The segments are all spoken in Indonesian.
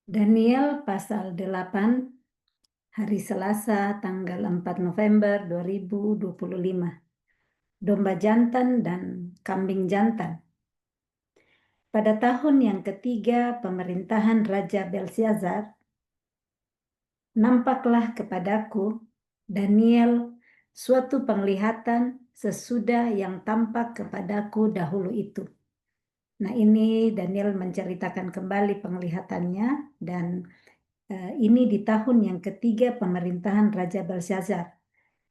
Daniel pasal 8 hari Selasa tanggal 4 November 2025. Domba jantan dan kambing jantan. Pada tahun yang ketiga pemerintahan Raja Belsyazar, nampaklah kepadaku, Daniel, suatu penglihatan sesudah yang tampak kepadaku dahulu itu. Nah, ini Daniel menceritakan kembali penglihatannya dan ini di tahun yang ketiga pemerintahan Raja Belsyazar.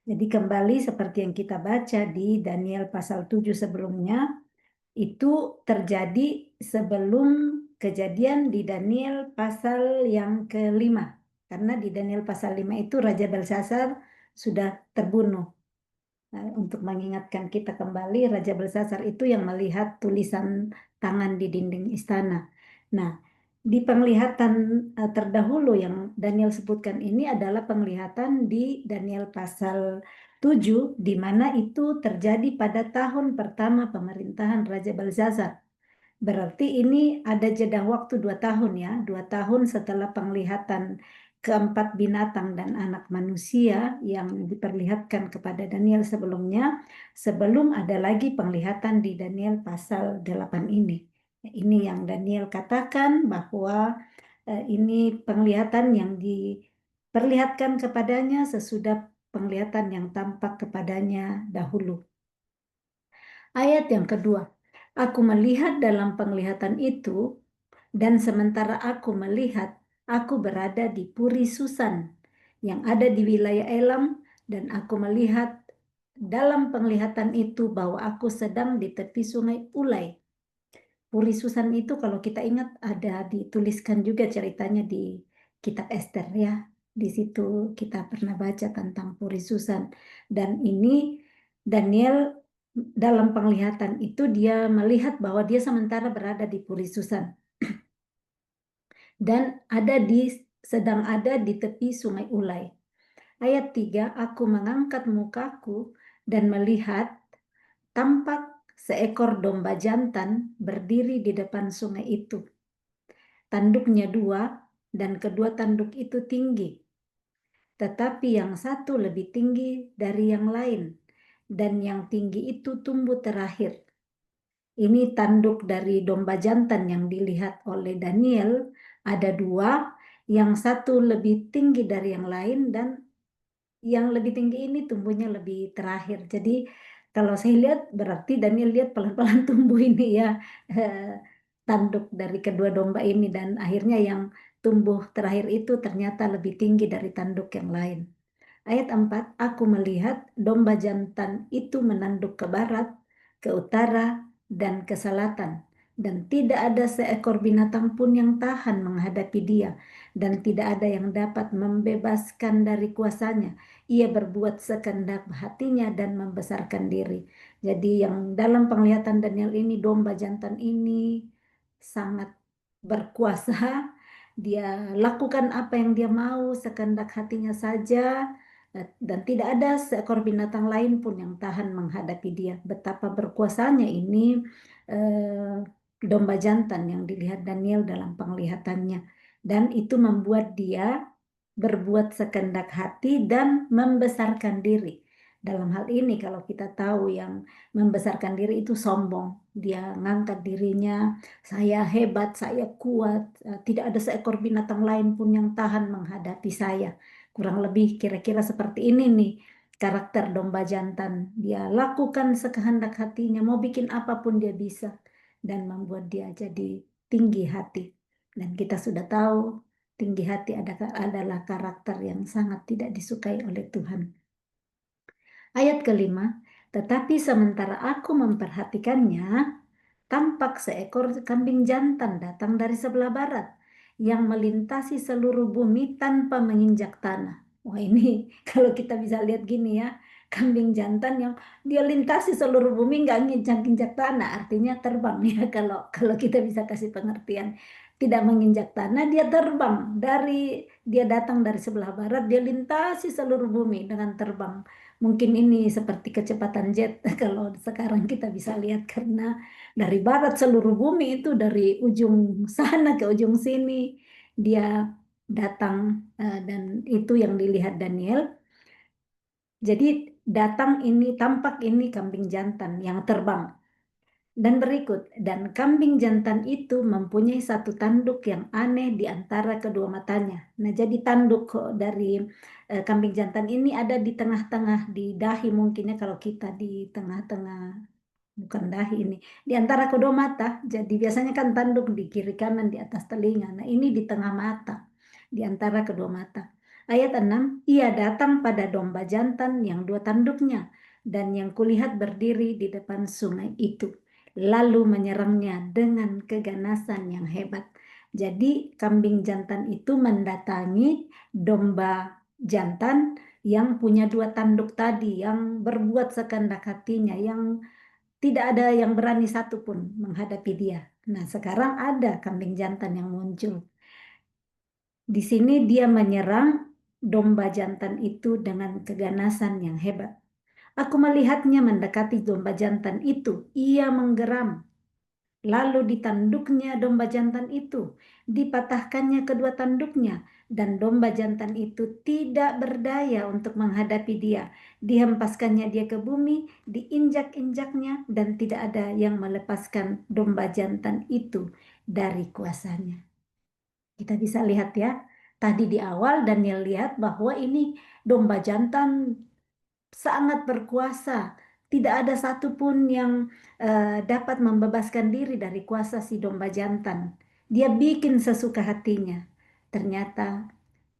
Jadi kembali seperti yang kita baca di Daniel pasal 7 sebelumnya, itu terjadi sebelum kejadian di Daniel pasal yang kelima. Karena di Daniel pasal 5 itu Raja Belsyazar sudah terbunuh. Nah, untuk mengingatkan kita kembali, Raja Belsasar itu yang melihat tulisan tangan di dinding istana. Nah, di penglihatan terdahulu yang Daniel sebutkan ini adalah penglihatan di Daniel pasal 7, di mana itu terjadi pada tahun pertama pemerintahan Raja Belsasar. Berarti ini ada jeda waktu 2 tahun ya, 2 tahun setelah penglihatan keempat binatang dan anak manusia yang diperlihatkan kepada Daniel sebelumnya, sebelum ada lagi penglihatan di Daniel pasal 8 ini. Ini yang Daniel katakan bahwa ini penglihatan yang diperlihatkan kepadanya sesudah penglihatan yang tampak kepadanya dahulu. Ayat yang kedua, aku melihat dalam penglihatan itu, dan sementara aku melihat, aku berada di Puri Susan yang ada di wilayah Elam, dan aku melihat dalam penglihatan itu bahwa aku sedang di tepi sungai Ulai. Puri Susan itu kalau kita ingat ada dituliskan juga ceritanya di kitab Ester ya. Di situ kita pernah baca tentang Puri Susan. Dan ini Daniel dalam penglihatan itu dia melihat bahwa dia sementara berada di Puri Susan dan sedang ada di tepi sungai Ulai. Ayat 3, aku mengangkat mukaku dan melihat tampak seekor domba jantan berdiri di depan sungai itu. Tanduknya 2 dan kedua tanduk itu tinggi. Tetapi yang satu lebih tinggi dari yang lain dan yang tinggi itu tumbuh terakhir. Ini tanduk dari domba jantan yang dilihat oleh Daniel, ada 2, yang satu lebih tinggi dari yang lain dan yang lebih tinggi ini tumbuhnya lebih terakhir. Jadi kalau saya lihat berarti Daniel lihat pelan-pelan tumbuh ini ya tanduk dari kedua domba ini dan akhirnya yang tumbuh terakhir itu ternyata lebih tinggi dari tanduk yang lain. Ayat 4, aku melihat domba jantan itu menanduk ke barat, ke utara, dan ke selatan. Dan tidak ada seekor binatang pun yang tahan menghadapi dia. Dan tidak ada yang dapat membebaskan dari kuasanya. Ia berbuat sekehendak hatinya dan membesarkan diri. Jadi yang dalam penglihatan Daniel ini, domba jantan ini sangat berkuasa. Dia lakukan apa yang dia mau, sekehendak hatinya saja dan tidak ada seekor binatang lain pun yang tahan menghadapi dia. Betapa berkuasanya ini domba jantan yang dilihat Daniel dalam penglihatannya. Dan itu membuat dia berbuat sekehendak hati dan membesarkan diri. Dalam hal ini kalau kita tahu yang membesarkan diri itu sombong. Dia ngangkat dirinya, saya hebat, saya kuat, tidak ada seekor binatang lain pun yang tahan menghadapi saya. Kurang lebih kira-kira seperti ini nih karakter domba jantan. Dia lakukan sekehendak hatinya, mau bikin apapun dia bisa dan membuat dia jadi tinggi hati. Dan kita sudah tahu tinggi hati adalah karakter yang sangat tidak disukai oleh Tuhan. Ayat kelima, tetapi sementara aku memperhatikannya, tampak seekor kambing jantan datang dari sebelah barat yang melintasi seluruh bumi tanpa menginjak tanah. Wah ini kalau kita bisa lihat gini ya, kambing jantan yang dia lintasi seluruh bumi nggak nginjak-injak tanah, artinya terbang ya kalau kalau kita bisa kasih pengertian. Tidak menginjak tanah, dia terbang dia datang dari sebelah barat, dia lintasi seluruh bumi dengan terbang. Mungkin ini seperti kecepatan jet kalau sekarang kita bisa lihat karena dari barat seluruh bumi itu dari ujung sana ke ujung sini dia datang dan itu yang dilihat Daniel. Jadi datang ini, tampak ini kambing jantan yang terbang. Dan berikut, dan kambing jantan itu mempunyai satu tanduk yang aneh di antara kedua matanya. Nah, jadi tanduk dari kambing jantan ini ada di tengah-tengah, di dahi mungkinnya kalau kita di tengah-tengah, bukan dahi ini, di antara kedua mata. Jadi biasanya kan tanduk di kiri kanan di atas telinga. Nah, ini di tengah mata, di antara kedua mata. Ayat 6, ia datang pada domba jantan yang dua tanduknya dan yang kulihat berdiri di depan sungai itu, lalu menyerangnya dengan keganasan yang hebat. Jadi kambing jantan itu mendatangi domba jantan yang punya dua tanduk tadi, yang berbuat sekehendak hatinya, yang tidak ada yang berani satupun menghadapi dia. Nah, sekarang ada kambing jantan yang muncul. Di sini dia menyerang domba jantan itu dengan keganasan yang hebat. Aku melihatnya mendekati domba jantan itu. Ia menggeram. Lalu ditanduknya domba jantan itu, dipatahkannya kedua tanduknya, dan domba jantan itu tidak berdaya untuk menghadapi dia. Dihempaskannya dia ke bumi, diinjak-injaknya, dan tidak ada yang melepaskan domba jantan itu dari kuasanya. Kita bisa lihat ya, tadi di awal Daniel lihat bahwa ini domba jantan sangat berkuasa. Tidak ada satupun yang dapat membebaskan diri dari kuasa si domba jantan. Dia bikin sesuka hatinya. Ternyata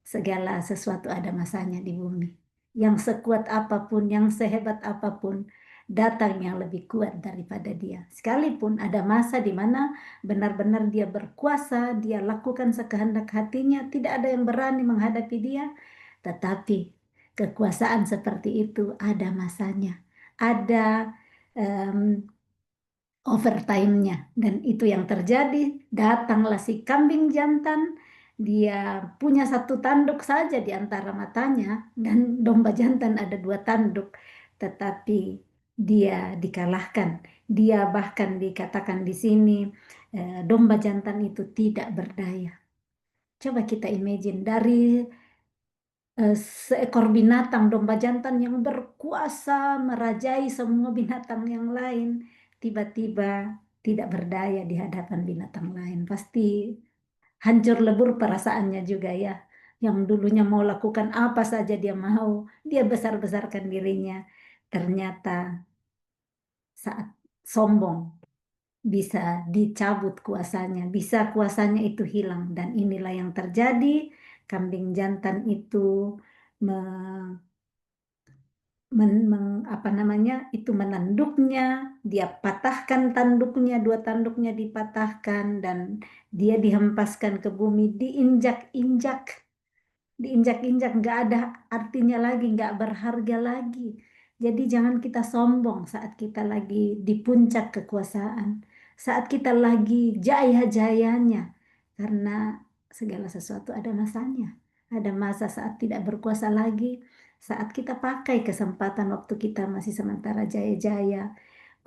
segala sesuatu ada masanya di bumi. Yang sekuat apapun, yang sehebat apapun, datang yang lebih kuat daripada dia. Sekalipun ada masa di mana benar-benar dia berkuasa, dia lakukan sekehendak hatinya, tidak ada yang berani menghadapi dia, tetapi kekuasaan seperti itu ada masanya, ada em, overtime-nya, dan itu yang terjadi. Datanglah si kambing jantan, dia punya satu tanduk saja di antara matanya, dan domba jantan ada dua tanduk, tetapi dia dikalahkan. Dia bahkan dikatakan di sini domba jantan itu tidak berdaya. Coba kita imagine dari seekor binatang domba jantan yang berkuasa merajai semua binatang yang lain, tiba-tiba tidak berdaya di hadapan binatang lain. Pasti hancur lebur perasaannya juga ya. Yang dulunya mau lakukan apa saja dia mau, dia besar-besarkan dirinya. Ternyata saat sombong bisa dicabut kuasanya, bisa kuasanya itu hilang, dan inilah yang terjadi. Kambing jantan itu apa namanya itu menanduknya, dia patahkan tanduknya, dua tanduknya dipatahkan, dan dia dihempaskan ke bumi, diinjak-injak, diinjak-injak, nggak ada artinya lagi, nggak berharga lagi. Jadi jangan kita sombong saat kita lagi di puncak kekuasaan, saat kita lagi jaya-jayanya, karena segala sesuatu ada masanya. Ada masa saat tidak berkuasa lagi, saat kita pakai kesempatan waktu kita masih sementara jaya-jaya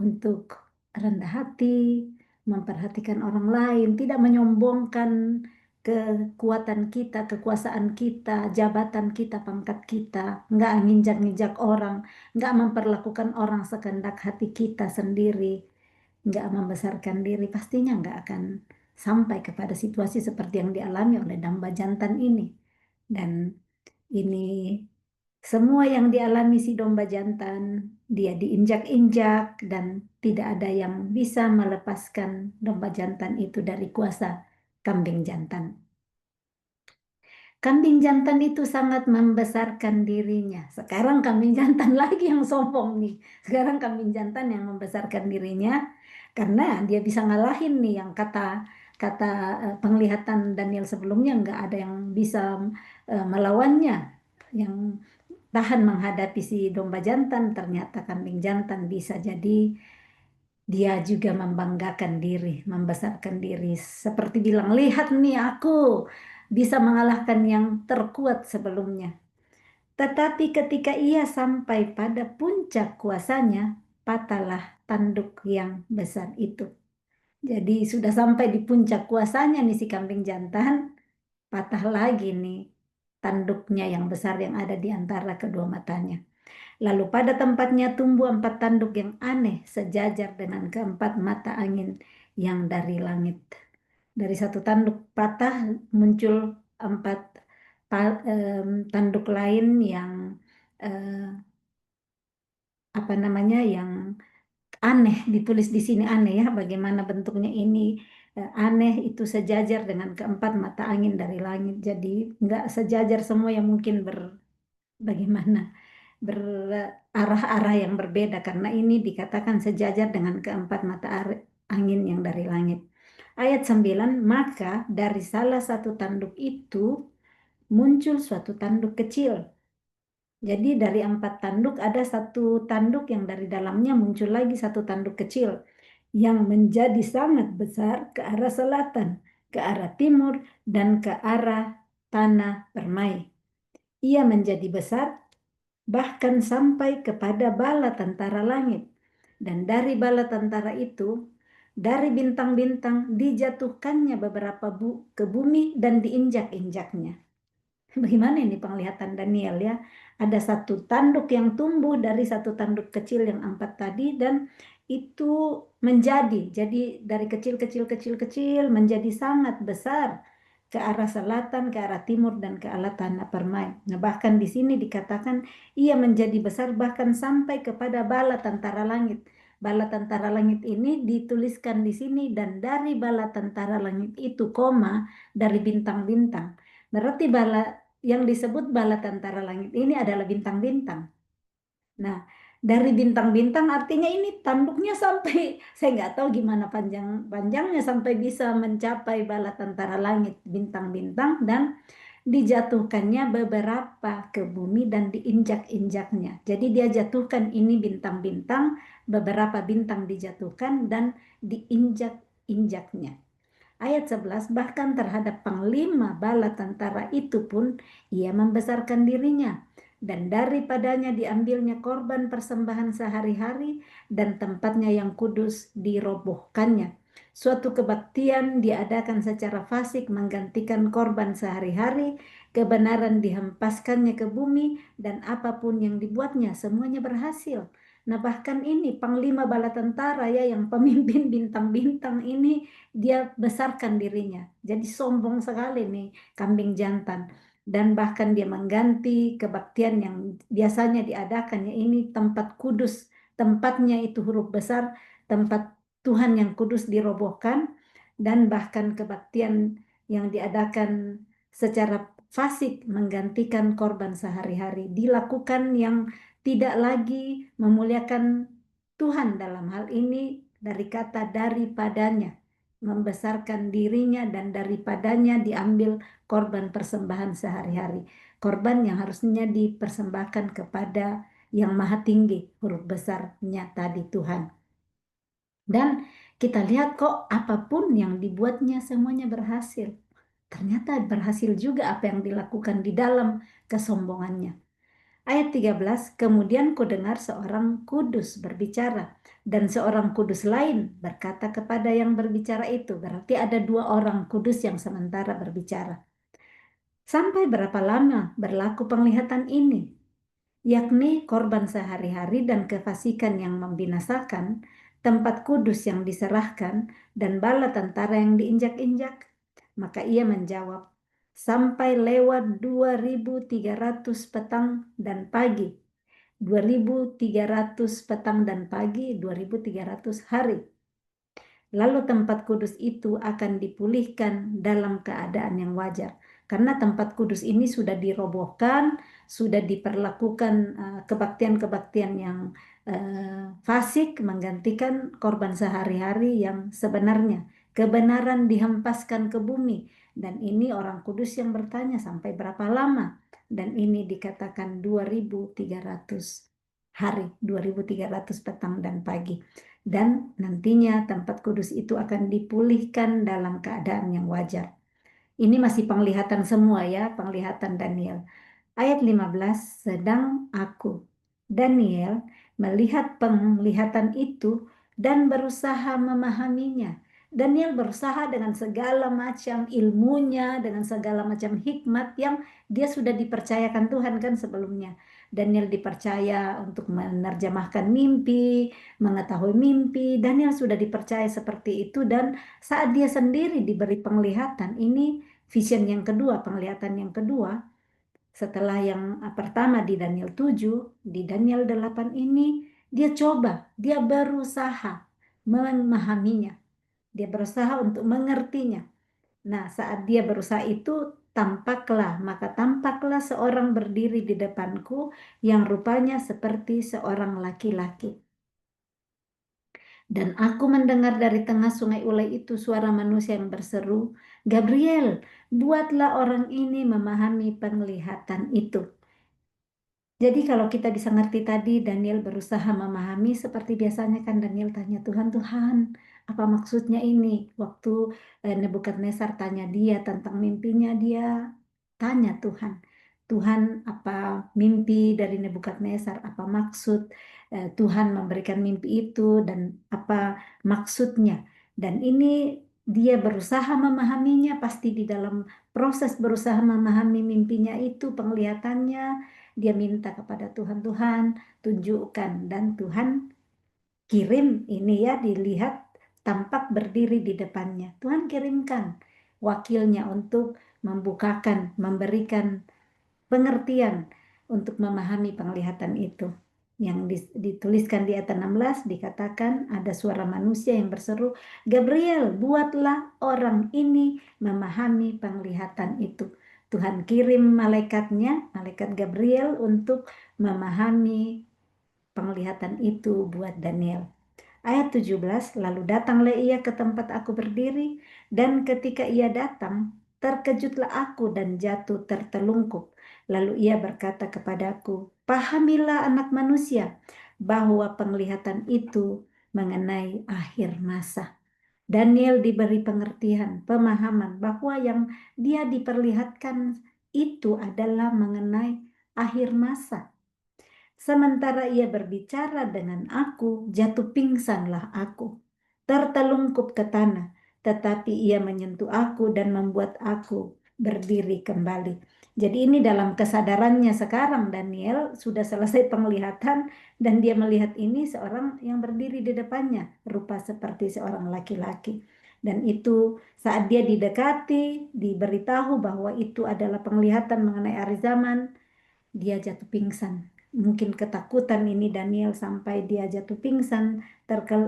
untuk rendah hati, memperhatikan orang lain, tidak menyombongkan kekuatan kita, kekuasaan kita, jabatan kita, pangkat kita, nggak nginjak-nginjak orang, nggak memperlakukan orang sekehendak hati kita sendiri, nggak membesarkan diri, pastinya nggak akan sampai kepada situasi seperti yang dialami oleh Damba Jantan ini. Dan ini semua yang dialami si domba jantan, dia diinjak-injak dan tidak ada yang bisa melepaskan domba jantan itu dari kuasa kambing jantan. Kambing jantan itu sangat membesarkan dirinya. Sekarang kambing jantan lagi yang sombong nih. Sekarang kambing jantan yang membesarkan dirinya karena dia bisa ngalahin nih yang kata kata penglihatan Daniel sebelumnya, nggak ada yang bisa melawannya, yang tahan menghadapi si domba jantan. Ternyata kambing jantan bisa jadi dia juga membanggakan diri, membesarkan diri, seperti bilang, lihat nih aku bisa mengalahkan yang terkuat sebelumnya. Tetapi ketika ia sampai pada puncak kuasanya, patahlah tanduk yang besar itu. Jadi sudah sampai di puncak kuasanya nih si kambing jantan, patah lagi nih tanduknya yang besar yang ada di antara kedua matanya. Lalu pada tempatnya tumbuh 4 tanduk yang aneh sejajar dengan keempat mata angin yang dari langit. Dari satu tanduk patah muncul 4 tanduk lain yang eh, apa namanya, yang aneh. Ditulis di sini aneh ya, bagaimana bentuknya ini aneh, itu sejajar dengan keempat mata angin dari langit. Jadi nggak sejajar semua, yang mungkin bagaimana berarah-arah yang berbeda, karena ini dikatakan sejajar dengan keempat mata angin yang dari langit. Ayat 9, maka dari salah satu tanduk itu muncul suatu tanduk kecil. Jadi dari 4 tanduk ada satu tanduk yang dari dalamnya muncul lagi satu tanduk kecil yang menjadi sangat besar ke arah selatan, ke arah timur, dan ke arah tanah permai. Ia menjadi besar bahkan sampai kepada bala tentara langit. Dan dari bala tentara itu, dari bintang-bintang dijatuhkannya beberapa ke bumi dan diinjak-injaknya. Bagaimana ini penglihatan Daniel ya? Ada satu tanduk yang tumbuh dari satu tanduk kecil yang 4 tadi, dan itu jadi dari kecil menjadi sangat besar ke arah selatan, ke arah timur, dan ke arah tanah permai. Nah, bahkan di sini dikatakan ia menjadi besar bahkan sampai kepada bala tentara langit. Bala tentara langit ini dituliskan di sini, dan dari bala tentara langit itu, koma, dari bintang-bintang. Berarti bala yang disebut bala tentara langit ini adalah bintang-bintang. Nah, dari bintang-bintang artinya ini tanduknya sampai, saya nggak tahu gimana panjangnya sampai bisa mencapai bala tentara langit, bintang-bintang, dan dijatuhkannya beberapa ke bumi dan diinjak-injaknya. Jadi dia jatuhkan ini bintang-bintang, beberapa bintang dijatuhkan dan diinjak-injaknya. Ayat 11, bahkan terhadap panglima bala tentara itu pun ia membesarkan dirinya, dan daripadanya diambilnya korban persembahan sehari-hari, dan tempatnya yang kudus dirobohkannya. Suatu kebaktian diadakan secara fasik menggantikan korban sehari-hari, kebenaran dihempaskannya ke bumi, dan apapun yang dibuatnya semuanya berhasil. Nah, bahkan ini panglima bala tentara ya, yang pemimpin bintang-bintang ini, dia besarkan dirinya. Jadi sombong sekali nih kambing jantan. Dan bahkan dia mengganti kebaktian yang biasanya diadakan, ya ini tempat kudus. Tempatnya itu huruf besar, tempat Tuhan yang kudus dirobohkan. Dan bahkan kebaktian yang diadakan secara fasik menggantikan korban sehari-hari. Dilakukan yang tidak lagi memuliakan Tuhan, dalam hal ini dari kata daripadanya, membesarkan dirinya, dan daripadanya diambil korban persembahan sehari-hari. Korban yang harusnya dipersembahkan kepada yang maha tinggi, huruf besarnya tadi Tuhan. Dan kita lihat kok apapun yang dibuatnya semuanya berhasil. Ternyata berhasil juga apa yang dilakukan di dalam kesombongannya. Ayat 13, kemudian kudengar seorang kudus berbicara, dan seorang kudus lain berkata kepada yang berbicara itu. Berarti ada 2 orang kudus yang sementara berbicara. Sampai berapa lama berlaku penglihatan ini? Yakni korban sehari-hari dan kefasikan yang membinasakan, tempat kudus yang diserahkan, dan bala tentara yang diinjak-injak. Maka ia menjawab, sampai lewat 2300 petang dan pagi. 2300 petang dan pagi, 2300 hari. Lalu tempat kudus itu akan dipulihkan dalam keadaan yang wajar. Karena tempat kudus ini sudah dirobohkan, sudah diperlakukan kebaktian-kebaktian yang fasik, menggantikan korban sehari-hari yang sebenarnya. Kebenaran dihempaskan ke bumi. Dan ini orang kudus yang bertanya, sampai berapa lama? Dan ini dikatakan 2300 hari, 2300 petang dan pagi. Dan nantinya tempat kudus itu akan dipulihkan dalam keadaan yang wajar. Ini masih penglihatan semua ya, penglihatan Daniel. Ayat 15, sedang aku, Daniel, melihat penglihatan itu dan berusaha memahaminya. Daniel berusaha dengan segala macam ilmunya, dengan segala macam hikmat yang dia sudah dipercayakan Tuhan kan sebelumnya. Daniel dipercaya untuk menerjemahkan mimpi, mengetahui mimpi. Daniel sudah dipercaya seperti itu, dan saat dia sendiri diberi penglihatan, ini vision yang kedua, penglihatan yang kedua, setelah yang pertama di Daniel 7, di Daniel 8 ini, dia berusaha memahaminya. Dia berusaha untuk mengertinya. Nah, saat dia berusaha itu, maka tampaklah seorang berdiri di depanku yang rupanya seperti seorang laki-laki. Dan aku mendengar dari tengah sungai Ulai itu suara manusia yang berseru, Gabriel, buatlah orang ini memahami penglihatan itu. Jadi kalau kita bisa ngerti tadi, Daniel berusaha memahami seperti biasanya kan Daniel tanya Tuhan, Tuhan, apa maksudnya ini? Waktu Nebukadnezar tanya dia tentang mimpinya, dia tanya Tuhan, Tuhan apa mimpi dari Nebukadnezar? Apa maksud Tuhan memberikan mimpi itu dan apa maksudnya? Dan ini dia berusaha memahaminya, pasti di dalam proses berusaha memahami mimpinya itu, penglihatannya, dia minta kepada Tuhan, Tuhan tunjukkan, dan Tuhan kirim ini ya, dilihat tampak berdiri di depannya. Tuhan kirimkan wakilnya untuk membukakan, memberikan pengertian untuk memahami penglihatan itu. Yang dituliskan di ayat 16 dikatakan ada suara manusia yang berseru, Gabriel, buatlah orang ini memahami penglihatan itu. Tuhan kirim malaikatnya, malaikat Gabriel, untuk memahami penglihatan itu buat Daniel. Ayat 17, lalu datanglah ia ke tempat aku berdiri, dan ketika ia datang, terkejutlah aku dan jatuh tertelungkup. Lalu ia berkata kepadaku, pahamilah anak manusia, bahwa penglihatan itu mengenai akhir masa. Daniel diberi pengertian, pemahaman bahwa yang dia diperlihatkan itu adalah mengenai akhir masa. Sementara ia berbicara dengan aku, jatuh pingsanlah aku, tertelungkup ke tanah, tetapi ia menyentuh aku dan membuat aku berdiri kembali. Jadi ini dalam kesadarannya sekarang, Daniel sudah selesai penglihatan dan dia melihat ini seorang yang berdiri di depannya, rupa seperti seorang laki-laki. Dan itu saat dia didekati, diberitahu bahwa itu adalah penglihatan mengenai akhir zaman, dia jatuh pingsan. Mungkin ketakutan ini Daniel sampai dia jatuh pingsan,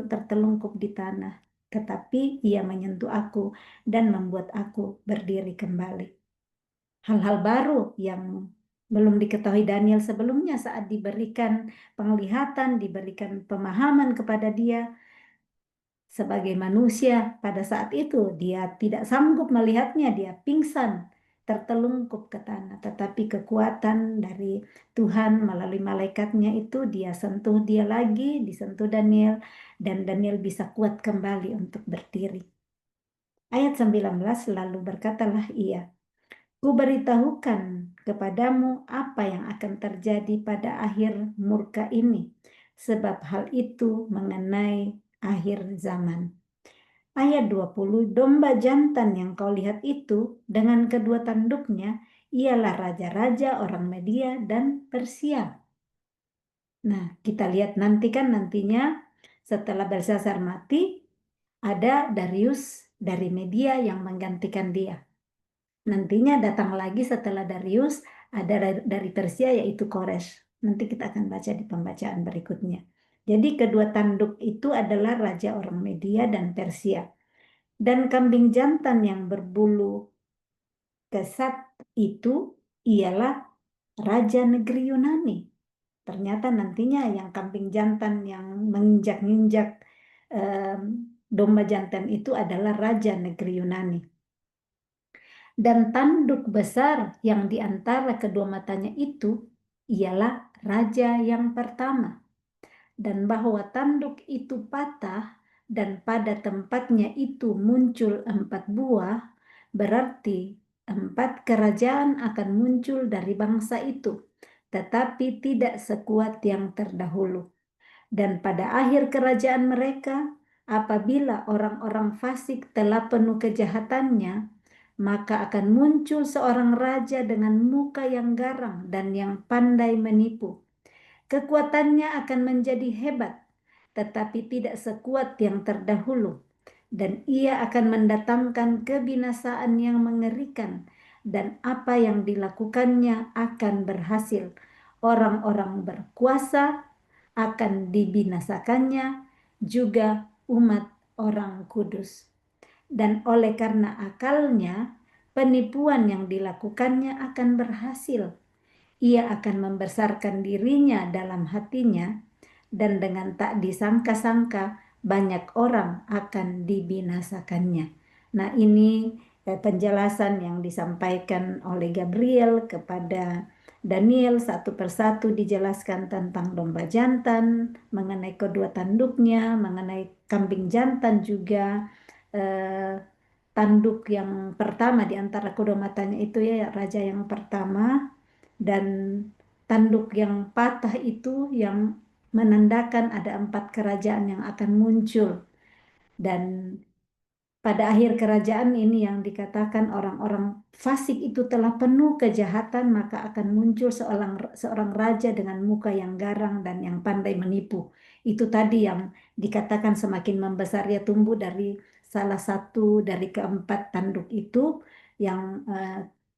tertelungkup di tanah. Tetapi ia menyentuh aku dan membuat aku berdiri kembali. Hal-hal baru yang belum diketahui Daniel sebelumnya saat diberikan penglihatan, diberikan pemahaman kepada dia. Sebagai manusia pada saat itu dia tidak sanggup melihatnya, dia pingsan, tertelungkup ke tanah. Tetapi kekuatan dari Tuhan melalui malaikatnya itu dia sentuh dia lagi, disentuh Daniel, dan Daniel bisa kuat kembali untuk berdiri. Ayat 19, lalu berkatalah ia, ku beritahukan kepadamu apa yang akan terjadi pada akhir murka ini, sebab hal itu mengenai akhir zaman. Ayat 20, domba jantan yang kau lihat itu dengan kedua tanduknya ialah raja-raja orang Media dan Persia. Nah, kita lihat nantinya setelah Belshazzar mati, ada Darius dari Media yang menggantikan dia. Nantinya datang lagi setelah Darius, ada dari Persia yaitu Kores. Nanti kita akan baca di pembacaan berikutnya. Jadi kedua tanduk itu adalah raja orang Media dan Persia. Dan kambing jantan yang berbulu kesat itu ialah raja negeri Yunani. Ternyata nantinya yang kambing jantan yang menginjak-injak domba jantan itu adalah raja negeri Yunani. Dan tanduk besar yang di antara kedua matanya itu ialah raja yang pertama. Dan bahwa tanduk itu patah dan pada tempatnya itu muncul 4 buah, berarti 4 kerajaan akan muncul dari bangsa itu, tetapi tidak sekuat yang terdahulu. Dan pada akhir kerajaan mereka, apabila orang-orang fasik telah penuh kejahatannya, maka akan muncul seorang raja dengan muka yang garang dan yang pandai menipu. Kekuatannya akan menjadi hebat, tetapi tidak sekuat yang terdahulu. Dan ia akan mendatangkan kebinasaan yang mengerikan, dan apa yang dilakukannya akan berhasil. Orang-orang berkuasa akan dibinasakannya, juga umat orang kudus. Dan oleh karena akalnya, penipuan yang dilakukannya akan berhasil. Ia akan membesarkan dirinya dalam hatinya, dan dengan tak disangka-sangka banyak orang akan dibinasakannya. Nah, ini penjelasan yang disampaikan oleh Gabriel kepada Daniel. Satu persatu dijelaskan tentang domba jantan, mengenai kedua tanduknya, mengenai kambing jantan juga. Tanduk yang pertama di antara kedua matanya itu ya raja yang pertama, dan tanduk yang patah itu yang menandakan ada 4 kerajaan yang akan muncul. Dan pada akhir kerajaan ini yang dikatakan orang-orang fasik itu telah penuh kejahatan, maka akan muncul seorang raja dengan muka yang garang dan yang pandai menipu. Itu tadi yang dikatakan semakin membesar ia tumbuh dari salah satu dari keempat tanduk itu, yang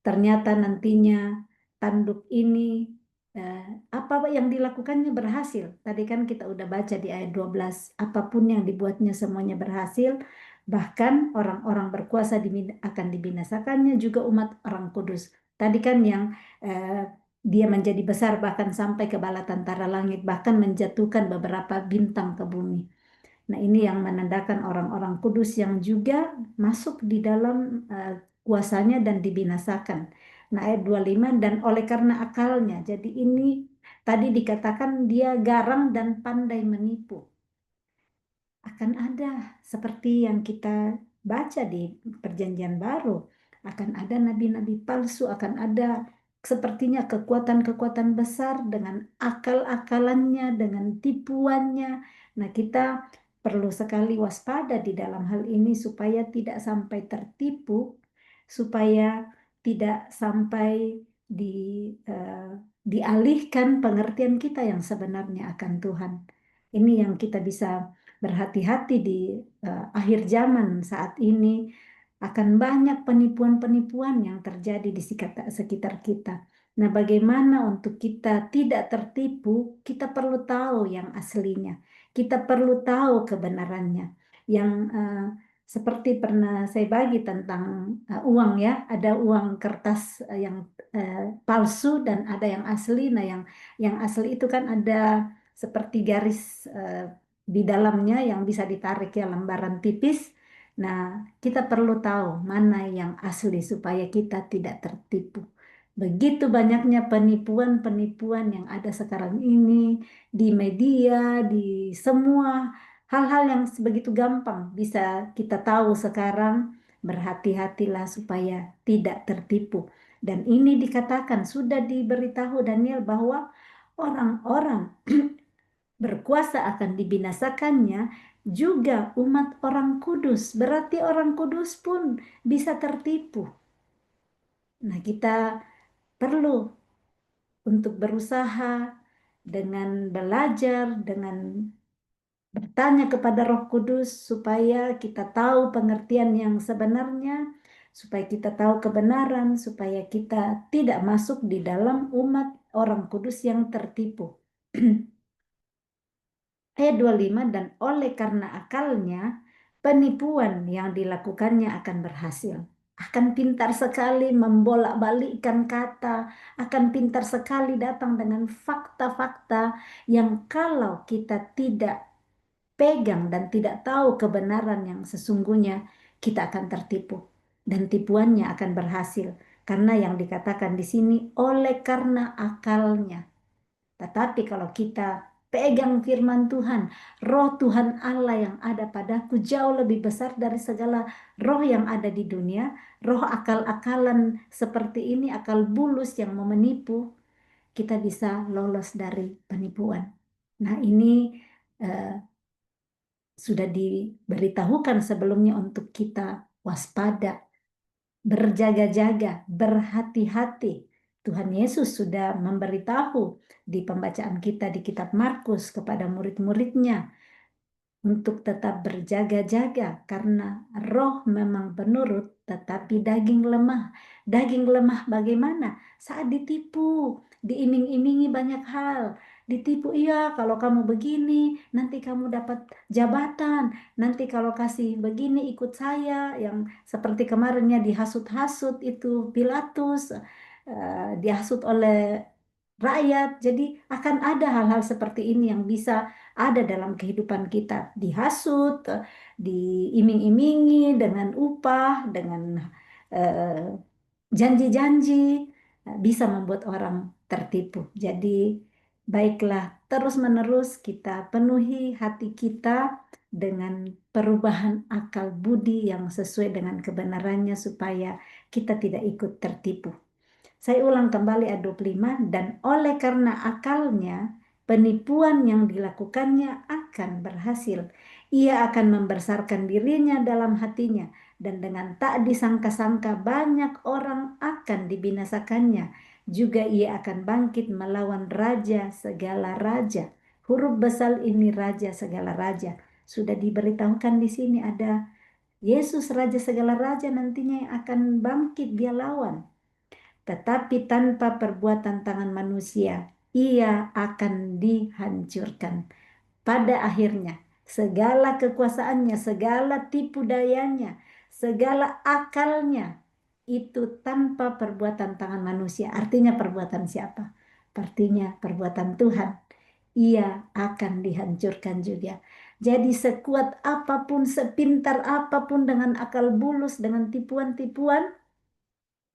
ternyata nantinya tanduk ini apa yang dilakukannya berhasil. Tadi kan kita udah baca di ayat 12, apapun yang dibuatnya semuanya berhasil. Bahkan orang-orang berkuasa akan dibinasakannya, juga umat orang kudus. Tadi kan yang dia menjadi besar bahkan sampai ke bala tentara langit, bahkan menjatuhkan beberapa bintang ke bumi. Nah, ini yang menandakan orang-orang kudus yang juga masuk di dalam kuasanya dan dibinasakan. Nah, ayat 25, dan oleh karena akalnya. Jadi ini tadi dikatakan dia garang dan pandai menipu. Akan ada seperti yang kita baca di Perjanjian Baru, akan ada nabi-nabi palsu, akan ada sepertinya kekuatan-kekuatan besar dengan akal-akalannya, dengan tipuannya. Nah, kita perlu sekali waspada di dalam hal ini supaya tidak sampai tertipu, supaya tidak sampai dialihkan pengertian kita yang sebenarnya akan Tuhan. Ini yang kita bisa berhati-hati di akhir zaman saat ini. Akan banyak penipuan-penipuan yang terjadi di sekitar kita. Nah, bagaimana untuk kita tidak tertipu? Kita perlu tahu yang aslinya. Kita perlu tahu kebenarannya. Yang seperti pernah saya bagi tentang uang ya, ada uang kertas yang palsu dan ada yang asli. Nah, yang asli itu kan ada seperti garis di dalamnya yang bisa ditarik ya, lembaran tipis. Nah, kita perlu tahu mana yang asli supaya kita tidak tertipu. Begitu banyaknya penipuan-penipuan yang ada sekarang ini di media, di semua hal-hal yang begitu gampang bisa kita tahu sekarang. Berhati-hatilah supaya tidak tertipu. Dan ini dikatakan, sudah diberitahu Daniel bahwa orang-orang berkuasa akan dibinasakannya, juga umat orang kudus. Berarti orang kudus pun bisa tertipu. Nah, kita perlu untuk berusaha dengan belajar, dengan bertanya kepada Roh Kudus supaya kita tahu pengertian yang sebenarnya, supaya kita tahu kebenaran, supaya kita tidak masuk di dalam umat orang kudus yang tertipu. Ayat 25, dan oleh karena akalnya, penipuan yang dilakukannya akan berhasil. Akan pintar sekali membolak-balikkan kata, akan pintar sekali datang dengan fakta-fakta yang kalau kita tidak pegang dan tidak tahu kebenaran yang sesungguhnya, kita akan tertipu. Dan tipuannya akan berhasil. Karena yang dikatakan di sini, oleh karena akalnya. Tetapi kalau kita pegang firman Tuhan, roh Tuhan Allah yang ada padaku jauh lebih besar dari segala roh yang ada di dunia, roh akal-akalan seperti ini, akal bulus yang mau menipu, kita bisa lolos dari penipuan. Nah, ini sudah diberitahukan sebelumnya untuk kita waspada, berjaga-jaga, berhati-hati. Tuhan Yesus sudah memberitahu di pembacaan kita di kitab Markus kepada murid-muridnya untuk tetap berjaga-jaga karena roh memang penurut tetapi daging lemah. Daging lemah bagaimana? Saat ditipu, diiming-imingi banyak hal. Ditipu, iya kalau kamu begini nanti kamu dapat jabatan. Nanti kalau kasih begini ikut saya. Yang seperti kemarinnya dihasut-hasut itu Pilatus. Dihasut oleh rakyat. Jadi akan ada hal-hal seperti ini yang bisa ada dalam kehidupan kita, dihasut, diiming-imingi dengan upah, dengan eh, janji-janji, bisa membuat orang tertipu. Jadi baiklah, terus-menerus kita penuhi hati kita dengan perubahan akal budi yang sesuai dengan kebenarannya supaya kita tidak ikut tertipu. Saya ulang kembali ayat 25, dan oleh karena akalnya, penipuan yang dilakukannya akan berhasil. Ia akan membesarkan dirinya dalam hatinya, dan dengan tak disangka-sangka banyak orang akan dibinasakannya. Juga ia akan bangkit melawan raja segala raja. Huruf besar ini raja segala raja. Sudah diberitahukan di sini ada Yesus raja segala raja nantinya yang akan bangkit dia lawan. Tetapi tanpa perbuatan tangan manusia, ia akan dihancurkan. Pada akhirnya, segala kekuasaannya, segala tipu dayanya, segala akalnya, itu tanpa perbuatan tangan manusia. Artinya perbuatan siapa? Artinya perbuatan Tuhan. Ia akan dihancurkan juga. Jadi sekuat apapun, sepintar apapun dengan akal bulus, dengan tipuan-tipuan,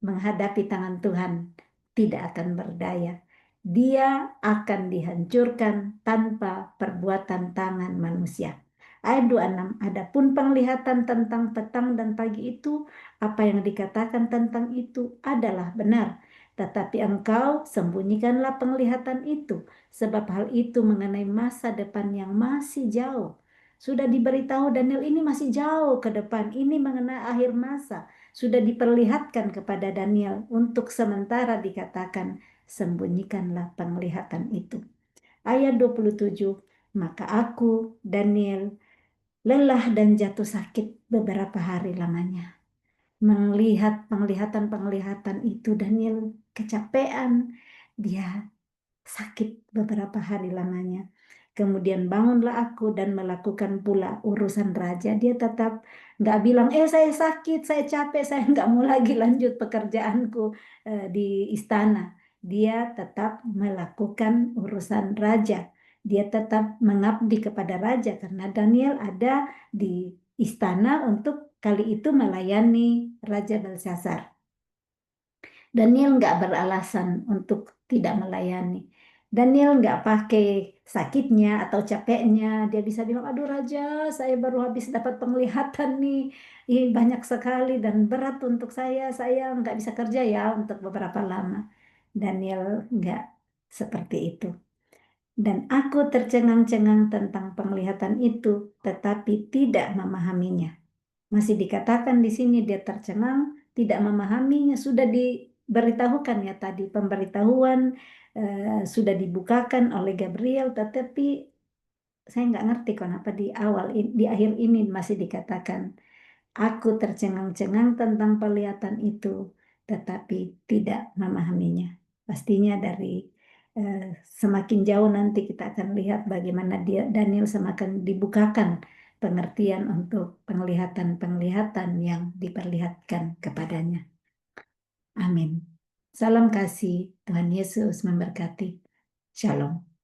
menghadapi tangan Tuhan tidak akan berdaya. Dia akan dihancurkan tanpa perbuatan tangan manusia. Ayat 26, adapun penglihatan tentang petang dan pagi itu, apa yang dikatakan tentang itu adalah benar. Tetapi engkau sembunyikanlah penglihatan itu, sebab hal itu mengenai masa depan yang masih jauh. Sudah diberitahu Daniel ini masih jauh ke depan, ini mengenai akhir masa sudah diperlihatkan kepada Daniel, untuk sementara dikatakan sembunyikanlah penglihatan itu. Ayat 27, maka aku Daniel lelah dan jatuh sakit beberapa hari lamanya. Melihat penglihatan-penglihatan itu Daniel kecapean, dia sakit beberapa hari lamanya. Kemudian bangunlah aku dan melakukan pula urusan raja. Dia tetap nggak bilang, saya sakit, saya capek, saya nggak mau lagi lanjut pekerjaanku di istana. Dia tetap melakukan urusan raja. Dia tetap mengabdi kepada raja karena Daniel ada di istana untuk kali itu melayani Raja Belshazzar. Daniel nggak beralasan untuk tidak melayani. Daniel nggak pakai sakitnya atau capeknya. Dia bisa bilang, aduh Raja, saya baru habis dapat penglihatan nih. Ini banyak sekali dan berat untuk saya. Saya nggak bisa kerja ya untuk beberapa lama. Daniel nggak seperti itu. Dan aku tercengang-cengang tentang penglihatan itu, tetapi tidak memahaminya. Masih dikatakan di sini dia tercengang, tidak memahaminya. Sudah diberitahukan ya tadi, pemberitahuan sudah dibukakan oleh Gabriel, tetapi saya nggak ngerti kenapa di awal, di akhir ini masih dikatakan, aku tercengang-cengang tentang penglihatan itu, tetapi tidak memahaminya. Pastinya dari eh, semakin jauh nanti kita akan lihat bagaimana dia Daniel semakin dibukakan pengertian untuk penglihatan-penglihatan yang diperlihatkan kepadanya. Amin. Salam kasih, Tuhan Yesus memberkati. Shalom.